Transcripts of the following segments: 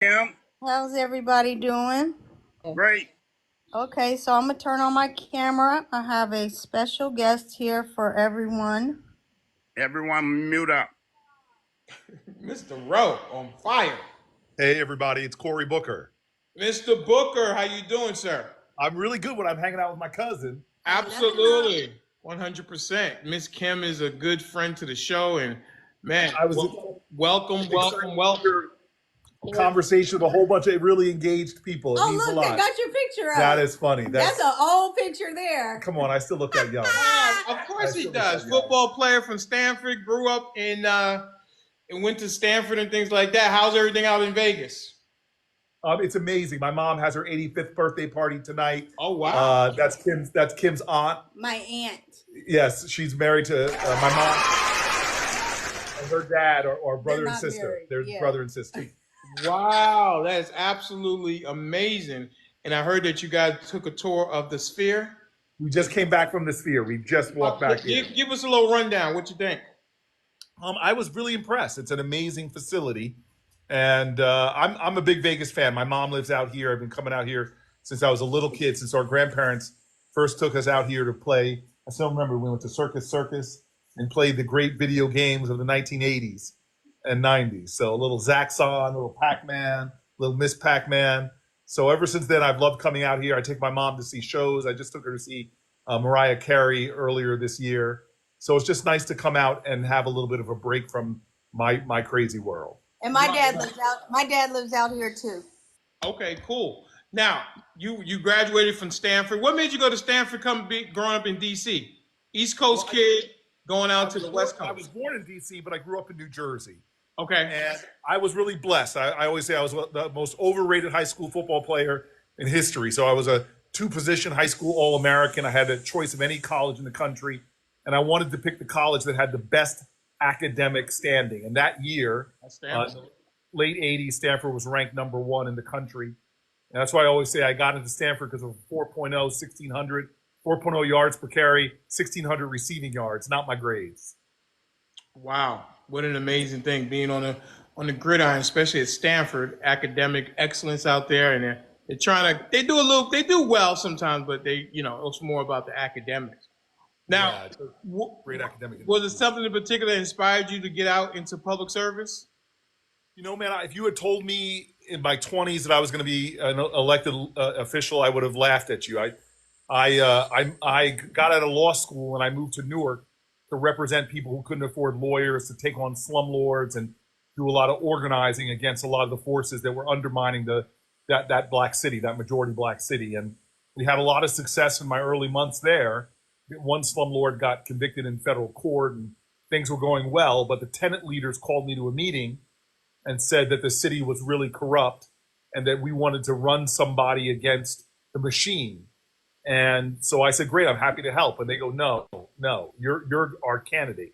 Kim, How's everybody doing? great. Okay, so I'm gonna turn on my camera. I have a special guest here for everyone. Everyone mute up. Mr. Rowe on fire. Hey everybody, it's Cory Booker. Mr. Booker, how you doing, sir? I'm really good when I'm hanging out with my cousin. Absolutely. 100%. Miss Kim is a good friend to the show, and man, I was welcome. Conversation with a whole bunch of really engaged people. It means look, a lot. they got your picture up. That is funny. That's an old picture there. Come on, I still look that young. Of course he does. Football player from Stanford, grew up in and went to Stanford and things like that. How's everything out in Vegas? It's amazing. My mom has her 85th birthday party tonight. Oh wow. That's Kim's aunt. My aunt. Yes, she's married to my mom and her dad or brother and sister. Married. They're brother and sister. Wow, that is absolutely amazing. And I heard that you guys took a tour of the Sphere. We just came back from the Sphere. We just walked back in. Give us a little rundown. What you think? I was really impressed. It's an amazing facility, and I'm a big Vegas fan. My mom lives out here. I've been coming out here since I was a little kid, since our grandparents first took us out here to play. I still remember we went to Circus and played the great video games of the 1980s and 90s. So a little Zaxxon, a little Pac-Man, a little Miss Pac-Man. So ever since then, I've loved coming out here. I take my mom to see shows. I just took her to see Mariah Carey earlier this year. So it's just nice to come out and have a little bit of a break from my crazy world. And my dad lives out. My dad lives out here too. Okay, cool. Now you graduated from Stanford. What made you go to Stanford? Growing up in D.C., East Coast kid going out to the West Coast. I was born in D.C., but I grew up in New Jersey. Okay. And I was really blessed. I always say I was the most overrated high school football player in history. So I was a two-position high school All-American. I had a choice of any college in the country. And I wanted to pick the college that had the best academic standing. And that year, late 80s, Stanford was ranked #1 in the country. And that's why I always say I got into Stanford because of 4.0, 1,600, 4.0 yards per carry, 1,600 receiving yards, not my grades. Wow, what an amazing thing being on the gridiron, especially at Stanford. Academic excellence out there, and they do well sometimes, but it's more about the academics. Now, great academic. Was it something in particular that inspired you to get out into public service? You know, man, if you had told me in my 20s that I was going to be an elected official, I would have laughed at you. I got out of law school and I moved to Newark to represent people who couldn't afford lawyers, to take on slumlords and do a lot of organizing against a lot of the forces that were undermining that black city, that majority black city. And we had a lot of success in my early months there. One slumlord got convicted in federal court and things were going well, but the tenant leaders called me to a meeting and said that the city was really corrupt and that we wanted to run somebody against the machine. And so I said, great, I'm happy to help. And they go, no, you're our candidate.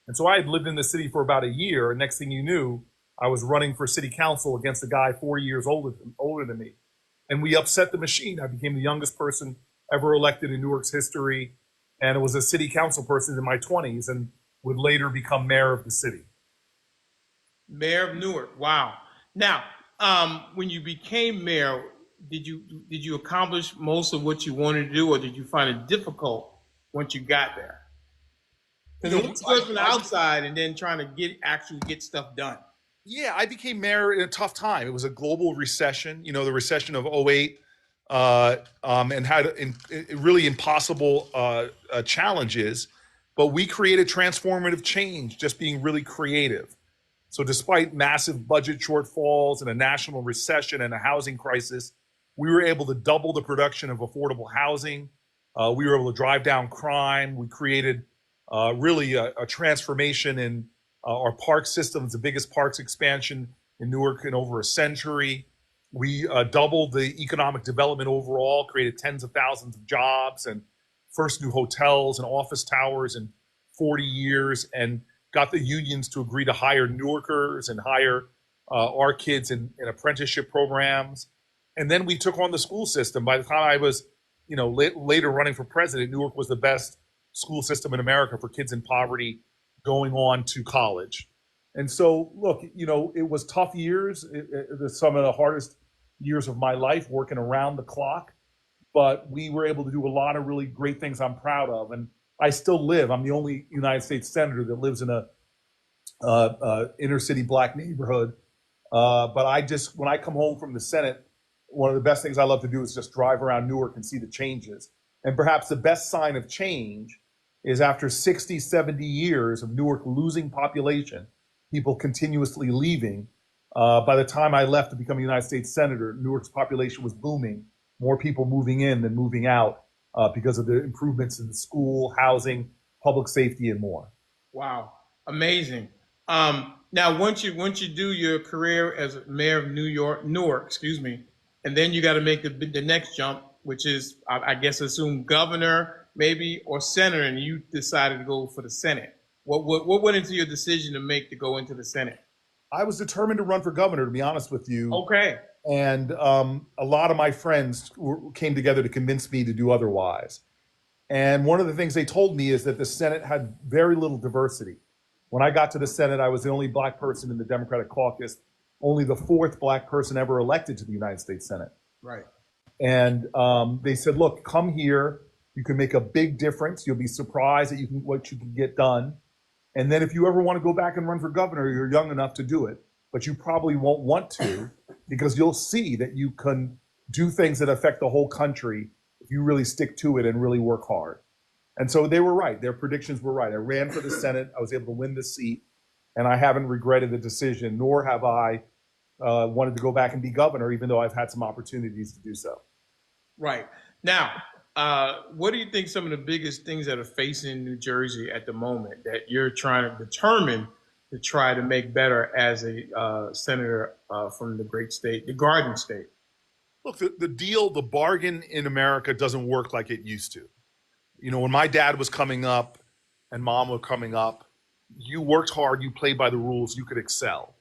And so I had lived in the city for about a year. And next thing you knew, I was running for city council against a guy 4 years older than me. And we upset the machine. I became the youngest person ever elected in Newark's history. And it was a city council person in my 20s and would later become mayor of the city. Mayor of Newark. Wow. Now, when you became mayor, did you accomplish most of what you wanted to do, or did you find it difficult once you got there? Because it looks good from the outside, and then trying to get stuff done. Yeah, I became mayor in a tough time. It was a global recession, the recession of '08. And had really impossible challenges, but we created transformative change just being really creative. So despite massive budget shortfalls and a national recession and a housing crisis, we were able to double the production of affordable housing. We were able to drive down crime. We created really a transformation in our park systems, the biggest parks expansion in Newark in over a century. We doubled the economic development overall, created tens of thousands of jobs and first new hotels and office towers in 40 years, and got the unions to agree to hire Newarkers and hire our kids in apprenticeship programs. And then we took on the school system. By the time I was, later running for president, Newark was the best school system in America for kids in poverty going on to college. And so, look, it was tough years. Some of the hardest years of my life, working around the clock. But we were able to do a lot of really great things I'm proud of. And I still live. I'm the only United States senator that lives in a inner city black neighborhood. But when I come home from the Senate, one of the best things I love to do is just drive around Newark and see the changes. And perhaps the best sign of change is after 60, 70 years of Newark losing population, people continuously leaving. By the time I left to become a United States Senator, Newark's population was booming, more people moving in than moving out because of the improvements in the school, housing, public safety, and more. Wow, amazing. Now, once you do your career as mayor of Newark, excuse me, and then you got to make the next jump, which is, I guess, assume governor, maybe, or senator, and you decided to go for the Senate. What went into your decision to go into the Senate? I was determined to run for governor, to be honest with you. Okay. And a lot of my friends came together to convince me to do otherwise. And one of the things they told me is that the Senate had very little diversity. When I got to the Senate, I was the only black person in the Democratic caucus, only the fourth black person ever elected to the United States Senate. Right. And they said, look, come here. You can make a big difference. You'll be surprised at what you can get done. And then if you ever want to go back and run for governor, you're young enough to do it. But you probably won't want to because you'll see that you can do things that affect the whole country if you really stick to it and really work hard. And so they were right. Their predictions were right. I ran for the Senate. I was able to win the seat. And I haven't regretted the decision, nor have I wanted to go back and be governor, even though I've had some opportunities to do so. Right. Now, what do you think some of the biggest things that are facing New Jersey at the moment that you're trying to determine to try to make better as a senator from the great state, the Garden State? Look, the bargain in America doesn't work like it used to. When my dad was coming up and mom was coming up, you worked hard, you played by the rules, you could excel.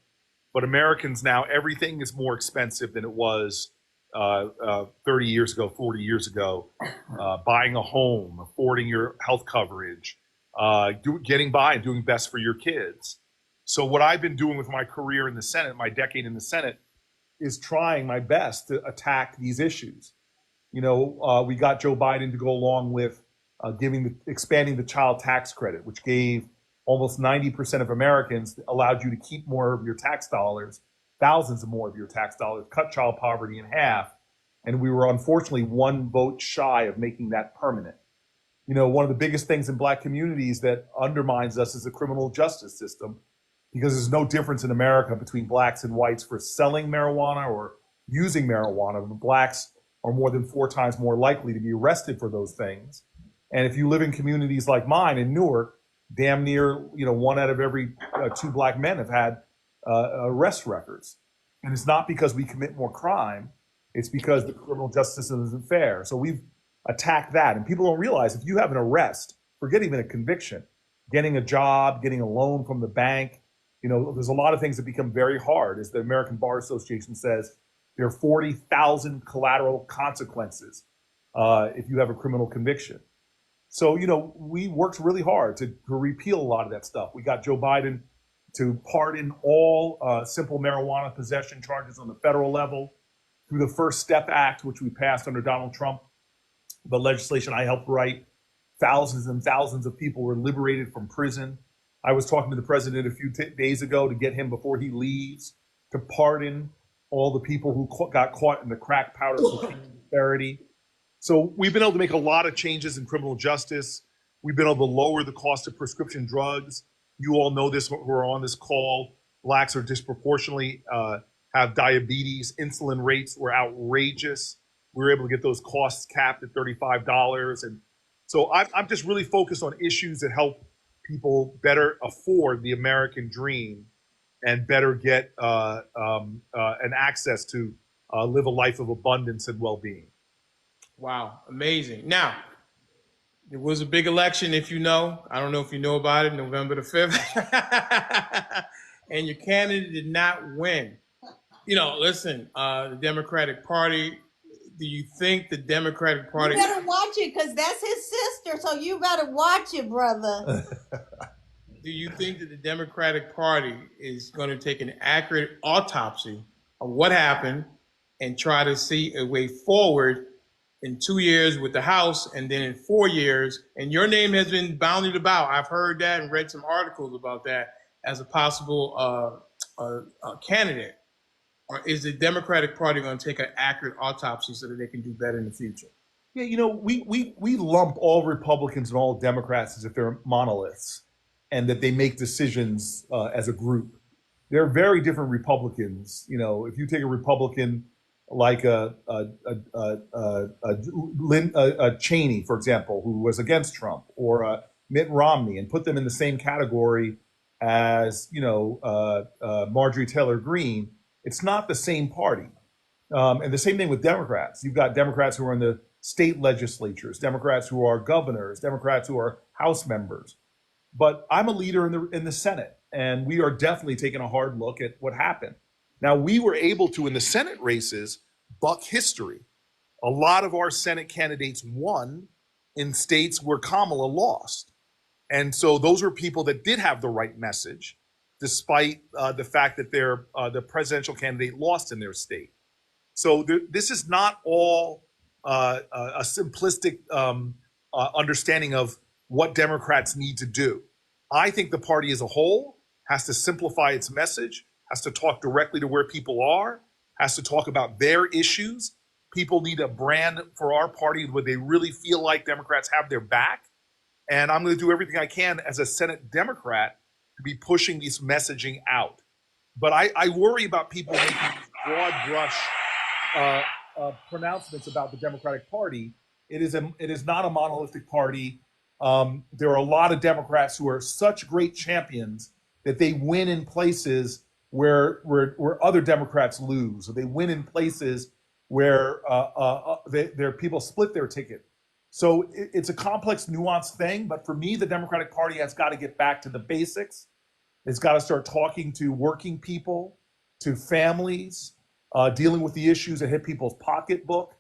But Americans now, everything is more expensive than it was 30 years ago, 40 years ago. Buying a home, affording your health coverage, getting by and doing best for your kids. So what I've been doing with my career in the Senate, my decade in the Senate, is trying my best to attack these issues. We got Joe Biden to go along with expanding the child tax credit, which gave almost 90% of Americans, allowed you to keep more of your tax dollars, thousands of more of your tax dollars, cut child poverty in half. And we were unfortunately one vote shy of making that permanent. One of the biggest things in black communities that undermines us is the criminal justice system, because there's no difference in America between blacks and whites for selling marijuana or using marijuana. Blacks are more than 4 times more likely to be arrested for those things. And if you live in communities like mine in Newark, damn near 1 out of every 2 black men have had arrest records. And it's not because we commit more crime, it's because the criminal justice system isn't fair. So we've attacked that. And people don't realize if you have an arrest, forget even a conviction, getting a job, getting a loan from the bank, there's a lot of things that become very hard. As the American Bar Association says, there are 40,000 collateral consequences if you have a criminal conviction. So, we worked really hard to repeal a lot of that stuff. We got Joe Biden to pardon all simple marijuana possession charges on the federal level through the First Step Act, which we passed under Donald Trump. The legislation I helped write, thousands and thousands of people were liberated from prison. I was talking to the president a few days ago to get him, before he leaves, to pardon all the people who got caught in the crack powder cocaine disparity. So we've been able to make a lot of changes in criminal justice. We've been able to lower the cost of prescription drugs. You all know this who are on this call. Blacks are disproportionately have diabetes. Insulin rates were outrageous. We were able to get those costs capped at $35. And so I'm just really focused on issues that help people better afford the American dream and better get an access to live a life of abundance and well-being. Wow, amazing. Now, there was a big election, if you know. I don't know if you know about it, November the 5th. And your candidate did not win. Listen, the Democratic Party, do you think the Democratic Party... You better watch it, because that's his sister, so you better watch it, brother. do you think that the Democratic Party is going to take an accurate autopsy of what happened and try to see a way forward in 2 years with the House and then in 4 years? And your name has been bounded about. I've heard that and read some articles about that as a possible candidate. Or is the Democratic Party going to take an accurate autopsy so that they can do better in the future? Yeah, you know, we lump all Republicans and all Democrats as if they're monoliths and that they make decisions as a group. They're very different Republicans. You know, if you take a Republican like Cheney, for example, who was against Trump, or Mitt Romney, and put them in the same category as, you know, Marjorie Taylor Greene, it's not the same party. And the same thing with Democrats. You've got Democrats who are in the state legislatures, Democrats who are governors, Democrats who are House members. But I'm a leader in the Senate, and we are definitely taking a hard look at what happened. Now, we were able to, in the Senate races, buck history. A lot of our Senate candidates won in states where Kamala lost. And so those are people that did have the right message, despite the fact that the presidential candidate lost in their state. So this is not all a simplistic understanding of what Democrats need to do. I think the party as a whole has to simplify its message, has to talk directly to where people are, has to talk about their issues. People need a brand for our party where they really feel like Democrats have their back. And I'm going to do everything I can as a Senate Democrat to be pushing this messaging out. But I worry about people making broad brush pronouncements about the Democratic Party. It is not a monolithic party. There are a lot of Democrats who are such great champions that they win in places where other Democrats lose, or they win in places where their people split their ticket. So it's a complex, nuanced thing. But for me, the Democratic Party has got to get back to the basics. It's got to start talking to working people, to families, dealing with the issues that hit people's pocketbook,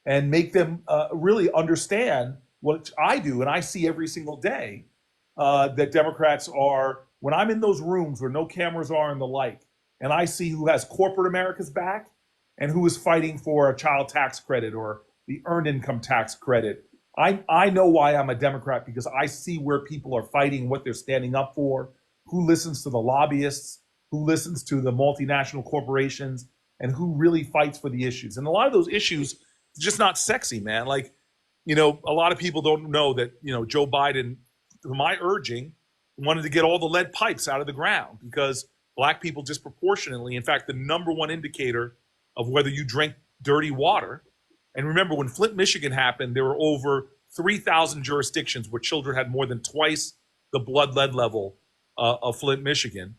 and make them really understand what I do and I see every single day, that Democrats are, when I'm in those rooms where no cameras are and the like, and I see who has corporate America's back and who is fighting for a child tax credit or the earned income tax credit. I know why I'm a Democrat, because I see where people are fighting, what they're standing up for, who listens to the lobbyists, who listens to the multinational corporations, and who really fights for the issues. And a lot of those issues are just not sexy, man. Like, you know, a lot of people don't know that, you know, Joe Biden, to my urging, wanted to get all the lead pipes out of the ground because black people disproportionately, in fact, the number one indicator of whether you drink dirty water. And remember, when Flint, Michigan happened, there were over 3,000 jurisdictions where children had more than twice the blood lead level of Flint, Michigan.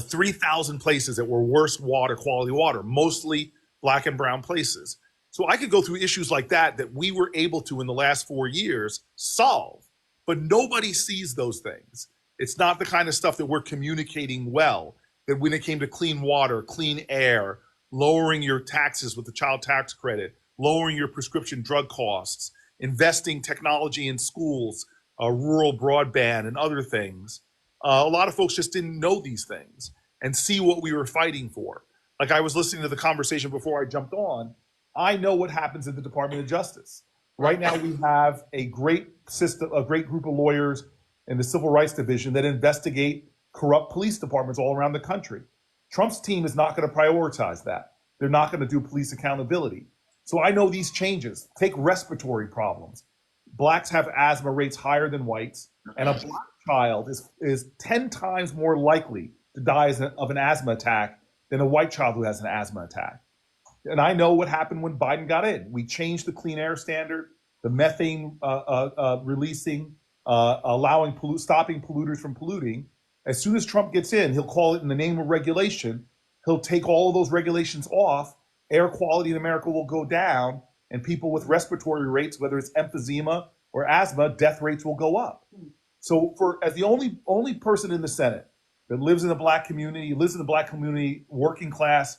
3,000 places that were worse water, quality water, mostly black and brown places. So I could go through issues like that we were able to, in the last 4 years, solve. But nobody sees those things. It's not the kind of stuff that we're communicating well, that when it came to clean water, clean air, lowering your taxes with the child tax credit, lowering your prescription drug costs, investing technology in schools, rural broadband, and other things. A lot of folks just didn't know these things and see what we were fighting for. Like, I was listening to the conversation before I jumped on. I know what happens at the Department of Justice. Right now, we have a great system, a great group of lawyers in the Civil Rights Division that investigate corrupt police departments all around the country. Trump's team is not going to prioritize that. They're not going to do police accountability. So I know these changes. Take respiratory problems. Blacks have asthma rates higher than whites, and a black child is 10 times more likely to die of an asthma attack than a white child who has an asthma attack. And I know what happened when Biden got in. We changed the clean air standard, the methane releasing, stopping polluters from polluting. As soon as Trump gets in, he'll call it in the name of regulation. He'll take all of those regulations off. Air quality in America will go down, and people with respiratory rates, whether it's emphysema or asthma, death rates will go up. So, as the only person in the Senate that lives in the black community, working class,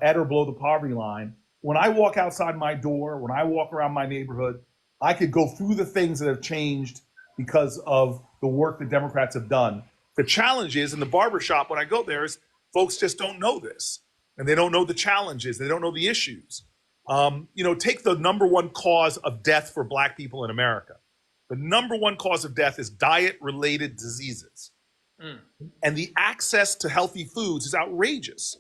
at or below the poverty line, when I walk outside my door, when I walk around my neighborhood, I could go through the things that have changed because of the work that Democrats have done. The challenge is in the barbershop when I go there is folks just don't know this, and they don't know the challenges. They don't know the issues. Take the number one cause of death for Black people in America. The number one cause of death is diet-related diseases. And the access to healthy foods is outrageous.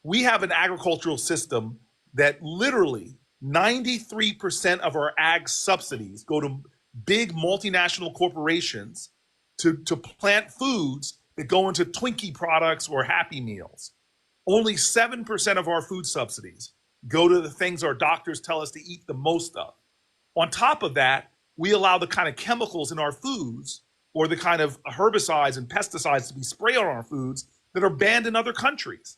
We have an agricultural system that literally 93% of our ag subsidies go to big multinational corporations to plant foods that go into Twinkie products or Happy Meals. Only 7% of our food subsidies go to the things our doctors tell us to eat the most of. On top of that, we allow the kind of chemicals in our foods or the kind of herbicides and pesticides to be sprayed on our foods that are banned in other countries.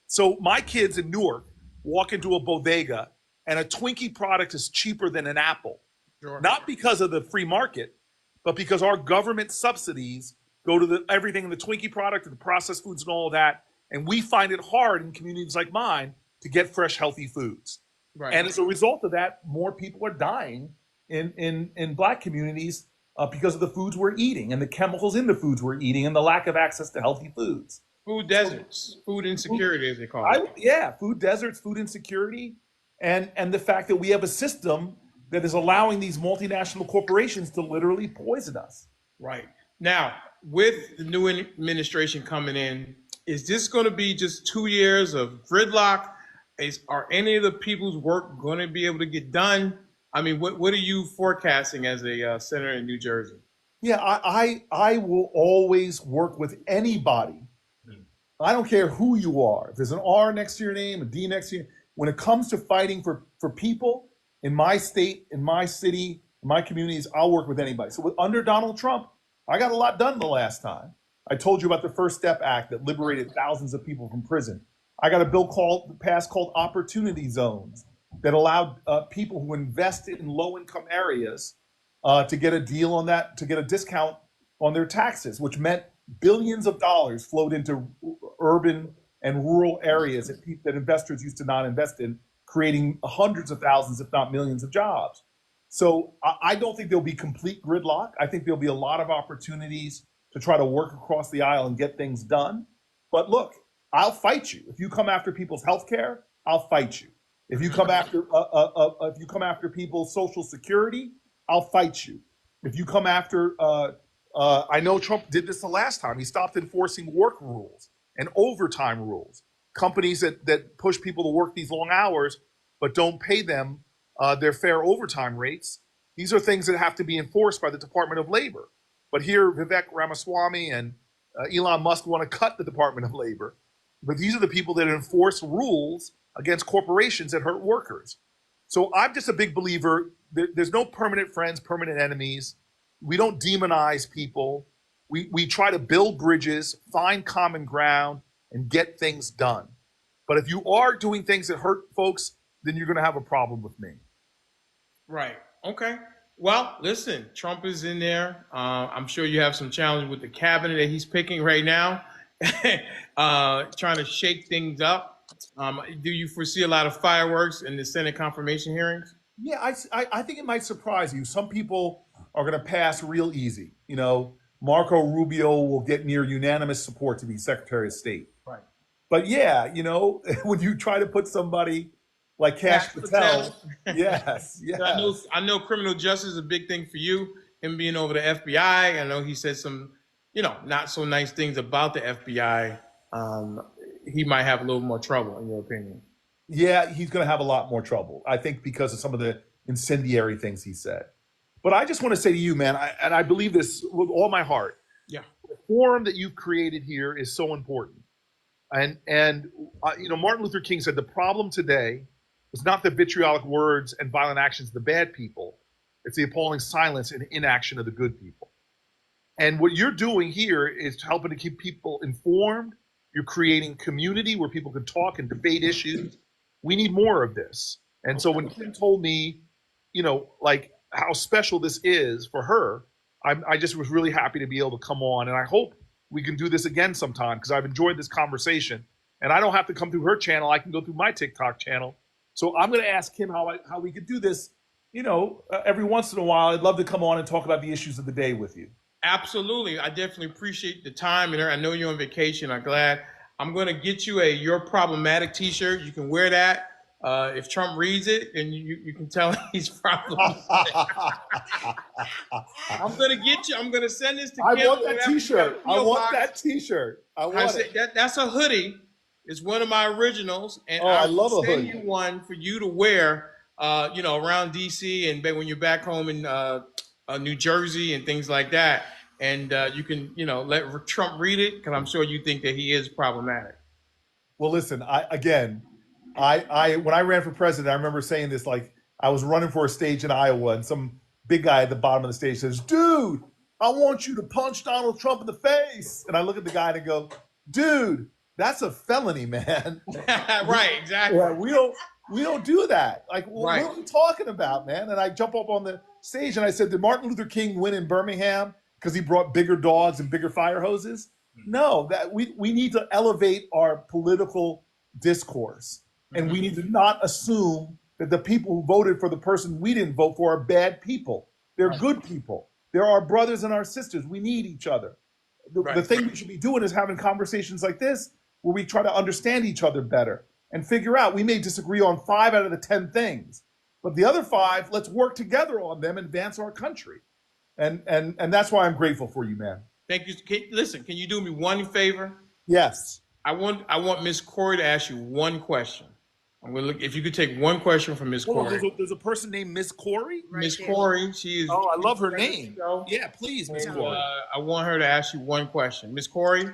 So my kids in Newark walk into a bodega and a Twinkie product is cheaper than an apple. Sure. Not because of the free market, but because our government subsidies go to everything in the Twinkie product and the processed foods and all of that. And we find it hard in communities like mine to get fresh, healthy foods. Right. And as a result of that, more people are dying in Black communities because of the foods we're eating and the chemicals in the foods we're eating and the lack of access to healthy foods. Food deserts, food insecurity, as they call it. Food deserts, food insecurity, and the fact that we have a system that is allowing these multinational corporations to literally poison us. Right. Now, with the new administration coming in, is this going to be just 2 years of gridlock? Are any of the people's work going to be able to get done? I mean, what are you forecasting as a senator in New Jersey? Yeah, I will always work with anybody. I don't care who you are. If there's an R next to your name, a D next to you, when it comes to fighting for people in my state, in my city, in my communities, I'll work with anybody. So under Donald Trump, I got a lot done the last time. I told you about the First Step Act that liberated thousands of people from prison. I got a bill passed called Opportunity Zones that allowed people who invested in low-income areas to get a deal on that, to get a discount on their taxes, which meant billions of dollars flowed into urban and rural areas that investors used to not invest in, creating hundreds of thousands, if not millions of jobs. So I don't think there'll be complete gridlock. I think there'll be a lot of opportunities to try to work across the aisle and get things done. But look, I'll fight you. If you come after people's health care, I'll fight you. If you come after people's Social Security, I'll fight you. If you come after, I know Trump did this the last time. He stopped enforcing work rules and overtime rules. Companies that push people to work these long hours but don't pay them their fair overtime rates. These are things that have to be enforced by the Department of Labor. But here, Vivek Ramaswamy and Elon Musk want to cut the Department of Labor. But these are the people that enforce rules against corporations that hurt workers. So I'm just a big believer. There's no permanent friends, permanent enemies. We don't demonize people. We try to build bridges, find common ground, and get things done. But if you are doing things that hurt folks, then you're going to have a problem with me. Right. Okay. Well, listen, Trump is in there. I'm sure you have some challenges with the cabinet that he's picking right now, trying to shake things up. Do you foresee a lot of fireworks in the Senate confirmation hearings? Yeah, I think it might surprise you. Some people are going to pass real easy. You know, Marco Rubio will get near unanimous support to be Secretary of State. Right. But yeah, you know, when you try to put somebody like Cash Patel, yes. I know criminal justice is a big thing for you. Him being over the FBI, I know he said some, not so nice things about the FBI. He might have a little more trouble, in your opinion. Yeah, he's going to have a lot more trouble, I think, because of some of the incendiary things he said. But I just want to say to you, man, and I believe this with all my heart. Yeah. The forum that you've created here is so important. And Martin Luther King said the problem today is not the vitriolic words and violent actions of the bad people. It's the appalling silence and inaction of the good people. And what you're doing here is helping to keep people informed. You're creating community where people can talk and debate issues. We need more of this. And so when Kim told me, like how special this is for her, I just was really happy to be able to come on. And I hope we can do this again sometime because I've enjoyed this conversation. And I don't have to come through her channel. I can go through my TikTok channel. So I'm going to ask Kim how we could do this, every once in a while. I'd love to come on and talk about the issues of the day with you. Absolutely. I definitely appreciate the time. And I know you're on vacation. I'm glad. I'm going to get you a You're Problematic t-shirt. You can wear that. If Trump reads it, and you can tell he's problematic. I'm going to get you. I'm going to send this to I Kim. want that t-shirt. I want that t-shirt. I want it. That's a hoodie. It's one of my originals. And Oh, I will love a send hoodie. you one for you to wear, around D.C. and when you're back home in New Jersey and things like that. And you can, let Trump read it, because I'm sure you think that he is problematic. Well, listen, when I ran for president, I remember saying this, like, I was running for a stage in Iowa, and some big guy at the bottom of the stage says, "Dude, I want you to punch Donald Trump in the face." And I look at the guy and I go, "Dude, that's a felony, man." Right, exactly. Yeah, we don't do that. Like, Right. what are we talking about, man? And I jump up on the stage and I said, "Did Martin Luther King win in Birmingham because he brought bigger dogs and bigger fire hoses?" No, that we need to elevate our political discourse, and we need to not assume that the people who voted for the person we didn't vote for are bad people. They're good people. They're our brothers and our sisters. We need each other. The thing we should be doing is having conversations like this where we try to understand each other better and figure out. We may disagree on 5 out of the 10 things, but the other 5, let's work together on them and advance our country. And that's why I'm grateful for you, man. Thank you. Listen, can you do me one favor? Yes. I want Miss Cory to ask you one question. I'm gonna look if you could take one question from Miss Cory. There's a person named Miss Cory? Miss Cory, she is. Oh, I love her name. Yeah, please, Miss Cory. I want her to ask you one question. Miss Cory,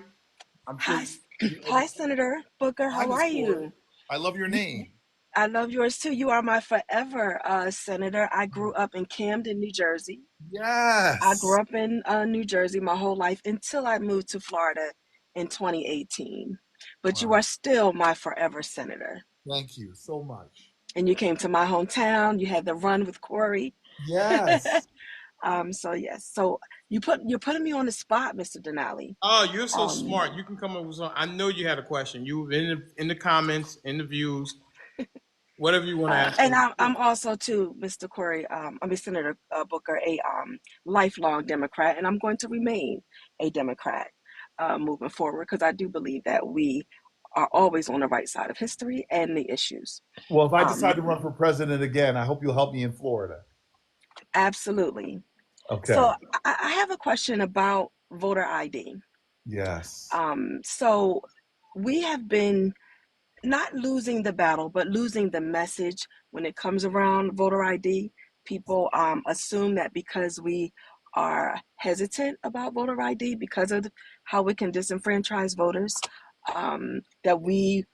Hi, Senator Booker. How are you? I love your name. I love yours too. You are my forever senator. I grew up in Camden, New Jersey. Yes. I grew up in New Jersey my whole life until I moved to Florida in 2018. But you are still my forever senator. Thank you so much. And you came to my hometown. You had the run with Cory. Yes. So you're putting me on the spot, Mr.Denali. Oh, you're so smart. You can come up with something. I know you had a question. You were in the comments, in the views, whatever you want to ask. And I'm also too, Mr. Cory. Senator Booker, a lifelong Democrat, and I'm going to remain a Democrat moving forward, because I do believe that we are always on the right side of history and the issues. Well, if I decide to run for president again, I hope you'll help me in Florida. Absolutely. Okay. So I have a question about voter ID. Yes. So we have been not losing the battle, but losing the message when it comes around voter ID. People assume that because we are hesitant about voter ID because of how we can disenfranchise voters, that we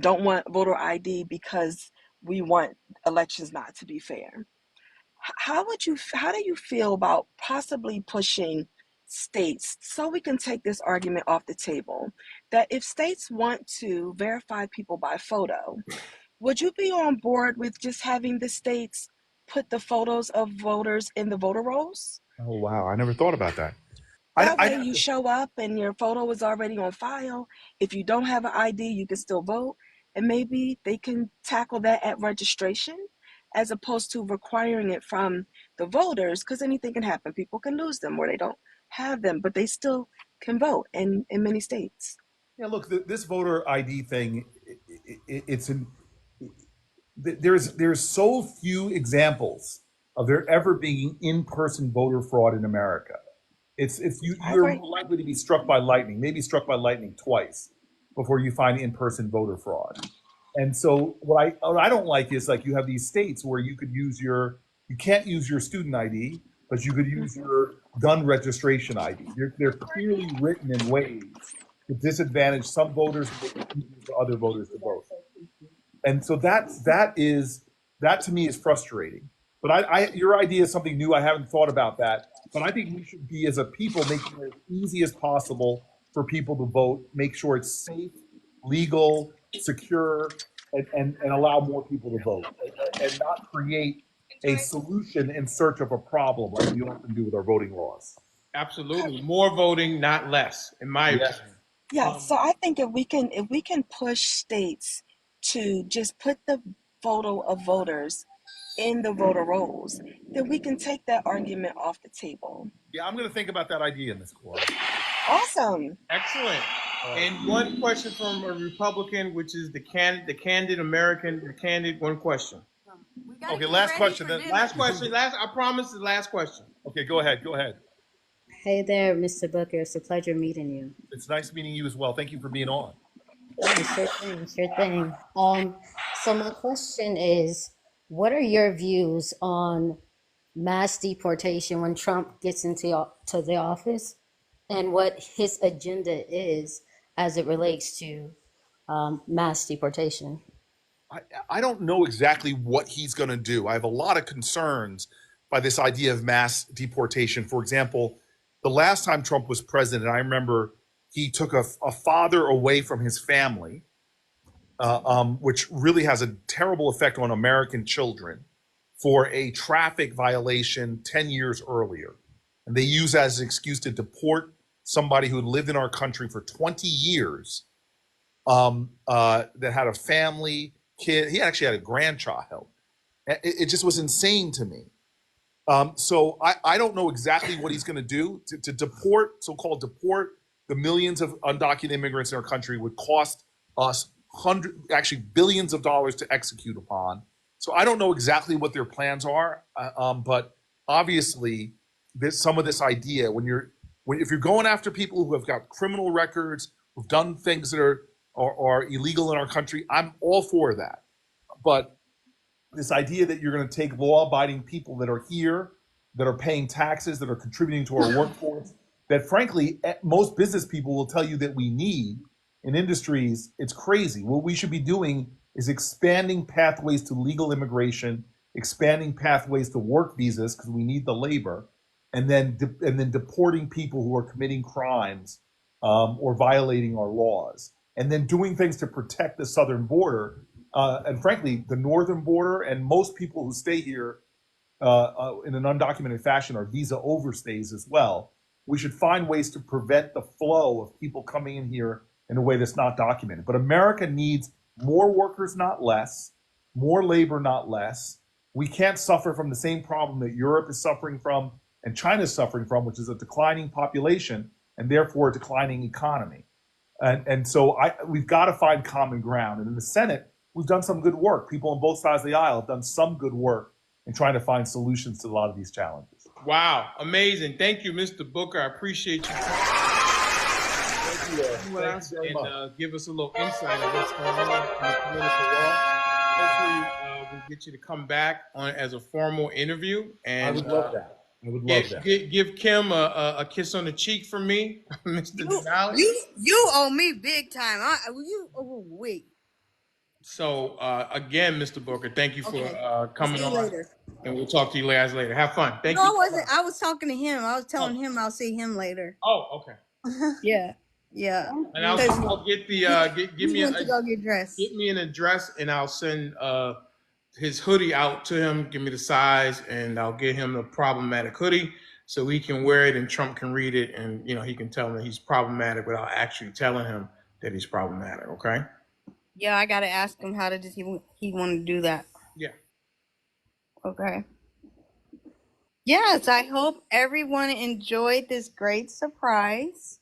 don't want voter ID because we want elections not to be fair. How do you feel about possibly pushing states, so we can take this argument off the table, that if states want to verify people by photo, would you be on board with just having the states put the photos of voters in the voter rolls? Oh, wow. I never thought about that. That way you show up and your photo is already on file. If you don't have an ID, you can still vote. And maybe they can tackle that at registration, as opposed to requiring it from the voters, because anything can happen. People can lose them or they don't have them, but they still can vote in many states. Yeah, look, this voter ID thing, there's so few examples of there ever being in-person voter fraud in America. You're more likely to be struck by lightning, maybe struck by lightning twice before you find in-person voter fraud. And so what I don't like is, like, you have these states where you can't use your student ID, but you could use your gun registration ID. They're clearly written in ways to disadvantage some voters and make it easier for other voters to vote. And so that to me is frustrating. But your idea is something new. I haven't thought about that. But I think we should be, as a people, making it as easy as possible for people to vote, make sure it's safe, legal, secure, and allow more people to vote, and not create a solution in search of a problem like we often do with our voting laws. Absolutely. More voting, not less, in my opinion. Yeah, so I think if we can push states to just put the photo of voters in the voter rolls, then we can take that argument off the table. Yeah, I'm going to think about that idea, Ms. Cory. Awesome. Excellent. And one question from a Republican, which is the candid American, the candid, one question. Okay, last question. Last question. I promise the last question. Okay, go ahead. Go ahead. Hey there, Mr. Booker. It's a pleasure meeting you. It's nice meeting you as well. Thank you for being on. Oh, sure thing, sure thing. So my question is, what are your views on mass deportation when Trump gets to the office, and what his agenda is as it relates to mass deportation? I don't know exactly what he's going to do. I have a lot of concerns by this idea of mass deportation. For example, the last time Trump was president, I remember he took a father away from his family, which really has a terrible effect on American children, for a traffic violation 10 years earlier. And they use that as an excuse to deport somebody who had lived in our country for 20 years, that had a family, kid. He actually had a grandchild. It just was insane to me. So I don't know exactly what he's going to do to deport, so-called deport the millions of undocumented immigrants in our country would cost us actually billions of dollars to execute upon. So I don't know exactly what their plans are, but obviously there's some of this idea if you're going after people who have got criminal records, who've done things that are illegal in our country, I'm all for that. But this idea that you're going to take law-abiding people that are here, that are paying taxes, that are contributing to our workforce, that frankly, most business people will tell you that we need in industries, it's crazy. What we should be doing is expanding pathways to legal immigration, expanding pathways to work visas because we need the labor, and then deporting people who are committing crimes or violating our laws, and then doing things to protect the southern border. And frankly, the northern border, and most people who stay here in an undocumented fashion are visa overstays as well. We should find ways to prevent the flow of people coming in here in a way that's not documented. But America needs more workers, not less, more labor, not less. We can't suffer from the same problem that Europe is suffering from and China is suffering from, which is a declining population and therefore a declining economy. And so we've got to find common ground. And in the Senate, we've done some good work. People on both sides of the aisle have done some good work in trying to find solutions to a lot of these challenges. Wow, amazing. Thank you, Mr. Booker. I appreciate you. Thank you. Thank you and give us a little insight of what's going on in the political world. Hopefully, we'll get you to come back on as a formal interview. And I would love that. I would love that. Give Kim a kiss on the cheek from me, Mr. Denali. You owe me big time. Wait. So again, Mr. Booker, thank you for coming on. Later. And we'll talk to you guys later. Have fun. Thank you. No, I wasn't. I was talking to him. I was telling him I'll see him later. Oh, okay. Yeah. And I'll get the give me to go get dressed. Get me an address, and I'll send his hoodie out to him. Give me the size, and I'll get him a problematic hoodie so he can wear it, and Trump can read it, and he can tell him that he's problematic without actually telling him that he's problematic. Okay. Yeah, I gotta ask him how does he want to do that. Yeah. Okay. Yes, I hope everyone enjoyed this great surprise.